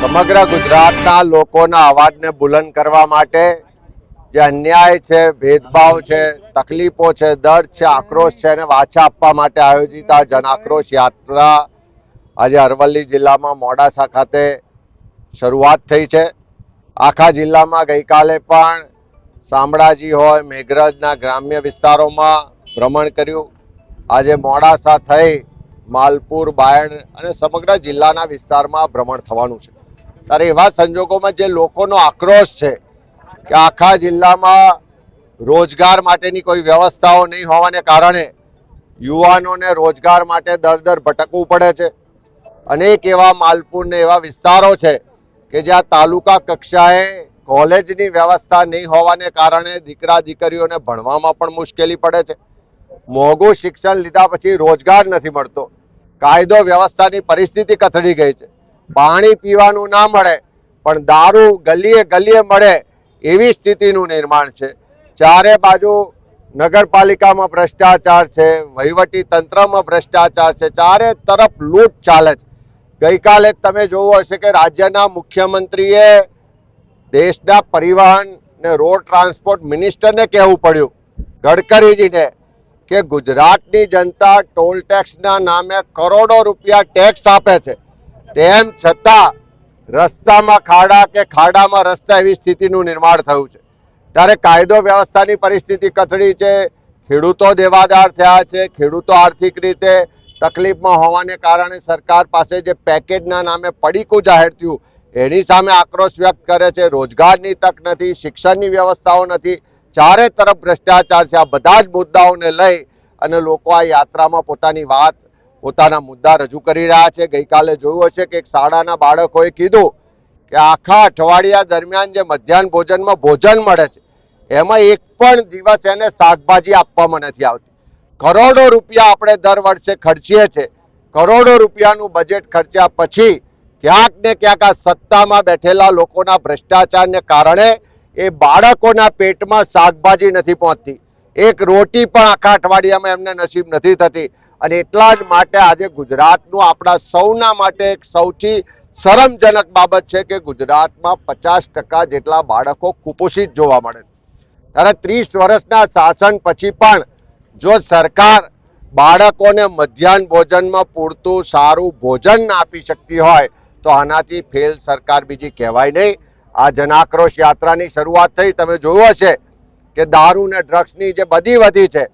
સમગ્ર ગુજરાતના લોકોના અવાજને બુલંદ કરવા માટે જે અન્યાય છે, ભેદભાવ છે, તકલીફો છે, દર્દ છે, આક્રોશ છે એને વાચા આપવા માટે આયોજિત આ જન આક્રોશ યાત્રા આજે અરવલ્લી જિલ્લામાં મોડાસા ખાતે શરૂઆત થઈ છે। આખા જિલ્લામાં ગઈકાલે પણ શામળાજી હોય, મેઘરજના ગ્રામ્ય વિસ્તારોમાં ભ્રમણ કર્યું। આજે મોડાસા થઈ માલપુર, બાયડ અને સમગ્ર જિલ્લાના વિસ્તારમાં ભ્રમણ થવાનું છે। ત્યારે એવા સંજોગોમાં જે લોકોનો આક્રોશ છે કે આખા જિલ્લામાં રોજગાર માટેની કોઈ વ્યવસ્થાઓ નહીં હોવાને કારણે યુવાનોને રોજગાર માટે દર ભટકવું પડે છે। અનેક એવા માલપુરને એવા વિસ્તારો છે કે જ્યાં તાલુકા કક્ષાએ કોલેજની વ્યવસ્થા નહીં હોવાને કારણે દીકરા દીકરીઓને ભણવામાં પણ મુશ્કેલી પડે છે। મોંઘું શિક્ષણ લીધા પછી રોજગાર નથી મળતો, કાયદો વ્યવસ્થાની પરિસ્થિતિ કથળી ગઈ છે, પાણી પીવાનું ના મળે પણ દારૂ ગલીએ ગલીએ મળે એવી સ્થિતિનું નિર્માણ છે। ચારે બાજુ નગરપાલિકામાં ભ્રષ્ટાચાર છે, વહીવટી તંત્રમાં ભ્રષ્ટાચાર છે, ચારે તરફ લૂંટ ચાલે છે। ગઈકાલે તમે જોયું હશે કે રાજ્યના મુખ્યમંત્રીએ દેશના પરિવહન ને રોડ ટ્રાન્સપોર્ટ મિનિસ્ટરને કહેવું પડ્યું, ગડકરીજીને, કે ગુજરાતની જનતા ટોલ ટેક્સના નામે કરોડો રૂપિયા ટેક્સ આપે છે, તેમ છતાં રસ્તામાં ખાડા કે ખાડામાં રસ્તા એવી સ્થિતિનું નિર્માણ થયું છે। ત્યારે કાયદો વ્યવસ્થાની પરિસ્થિતિ કથળી છે, ખેડૂતો દેવાદાર થયા છે, ખેડૂતો આર્થિક રીતે તકલીફમાં હોવાને કારણે સરકાર પાસે જે પેકેજના નામે પડીકું જાહેર થયું એની સામે આક્રોશ વ્યક્ત કરે છે। રોજગારની તક નથી, શિક્ષણની વ્યવસ્થાઓ નથી, ચારે તરફ ભ્રષ્ટાચાર છે। આ બધા જ મુદ્દાઓને લઈ અને લોકો આ યાત્રામાં પોતાની વાત, પોતાના મુદ્દા રજૂ કરી રહ્યા છે। ગઈકાલે જોયું હશે કે એક શાળાના બાળકોએ કીધું કે આખા અઠવાડિયા દરમિયાન જે મધ્યાહન ભોજનમાં ભોજન મળે છે એમાં એક પણ દિવસ એને શાકભાજી આપવામાં નથી આવતી। કરોડો રૂપિયા આપણે દર વર્ષે ખર્ચીએ છીએ, કરોડો રૂપિયાનું બજેટ ખર્ચ્યા પછી ક્યાંક ને ક્યાંક આ સત્તામાં બેઠેલા લોકોના ભ્રષ્ટાચારને કારણે એ બાળકોના પેટમાં શાકભાજી નથી પહોંચતી, એક રોટી પણ આખા અઠવાડિયામાં એમને નસીબ નથી થતી। અને એટલા જ માટે આજે ગુજરાતનું આપણા સૌના માટે એક સૌથી શરમજનક બાબત છે કે ગુજરાતમાં 50% જેટલા બાળકો કુપોષિત જોવા મળે છે। ત્યારે 30 વર્ષના શાસન પછી પણ જો સરકાર બાળકોને મધ્યાહન ભોજનમાં પૂરતું સારું ભોજન ના આપી શકતી હોય તો આનાથી ફેલ સરકાર બીજી કહેવાય નહીં। આ જનાક્રોશ યાત્રાની શરૂઆત થઈ, તમે જોયું હશે કે દારૂ ને ડ્રગ્સની જે બધી વધી છે,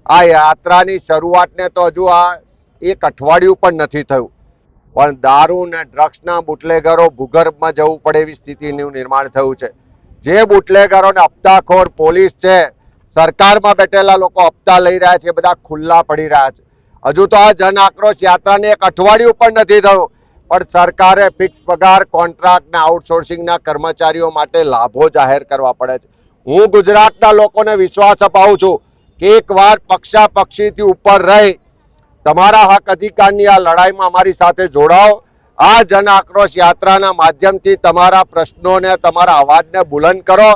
આ યાત્રાની શરૂઆતને તો હજુ આ એક અઠવાડિયું પણ નથી થયું પણ દારૂ ને ડ્રગ્સના બુટલેગરો ભૂગર્ભમાં જવું પડે એવી સ્થિતિનું નિર્માણ થયું છે। જે બુટલેગરોને હપ્તાખોર પોલીસ છે, સરકારમાં બેઠેલા લોકો હપ્તા લઈ રહ્યા છે, બધા ખુલ્લા પડી રહ્યા છે। હજુ તો આ જન આક્રોશ યાત્રાને એક અઠવાડિયું પણ નથી થયું પણ સરકારે ફિક્સ પગાર, કોન્ટ્રાક્ટ ને આઉટસોર્સિંગના કર્મચારીઓ માટે લાભો જાહેર કરવા પડે છે। હું ગુજરાતના લોકોને વિશ્વાસ અપાવું છું કે એકવાર પક્ષાપક્ષીથી ઉપર રહી તમારા હક અધિકારની આ લડાઈમાં અમારી સાથે જોડાઓ। આ જન આક્રોશ યાત્રાના માધ્યમથી તમારા પ્રશ્નોને, તમારા અવાજને બુલંદ કરો।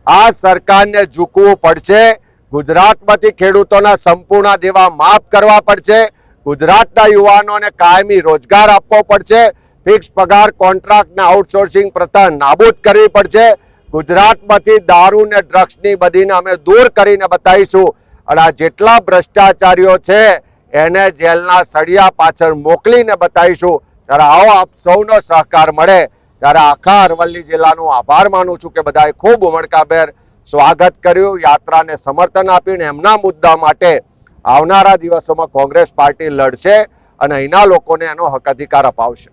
આ સરકારને ઝૂકવું પડશે, ગુજરાતમાંથી ખેડૂતોના સંપૂર્ણ દેવા માફ કરવા પડશે, ગુજરાતના યુવાનોને કાયમી રોજગાર આપવો પડશે, ફિક્સ પગાર, કોન્ટ્રાક્ટ ને આઉટસોર્સિંગ પ્રથા નાબૂદ કરવી પડશે। ગુજરાતમાંથી દારૂ ને ડ્રગ્સની બધીને અમે દૂર કરીને બતાવીશું અને આ જેટલા ભ્રષ્ટાચારીઓ છે એને જેલના સળિયા પાછળ મોકલીને બતાવીશું। ત્યારે આવો આપ સૌનો સહકાર મળે ત્યારે આખા અરવલ્લી જિલ્લાનો આભાર માનું છું કે બધાએ ખૂબ ઉમળકાભેર સ્વાગત કર્યું, યાત્રાને સમર્થન આપ્યું ને એમના મુદ્દા માટે આવનારા દિવસોમાં કોંગ્રેસ પાર્ટી લડશે અને અહીંના લોકોને એનો હક અધિકાર અપાવશે।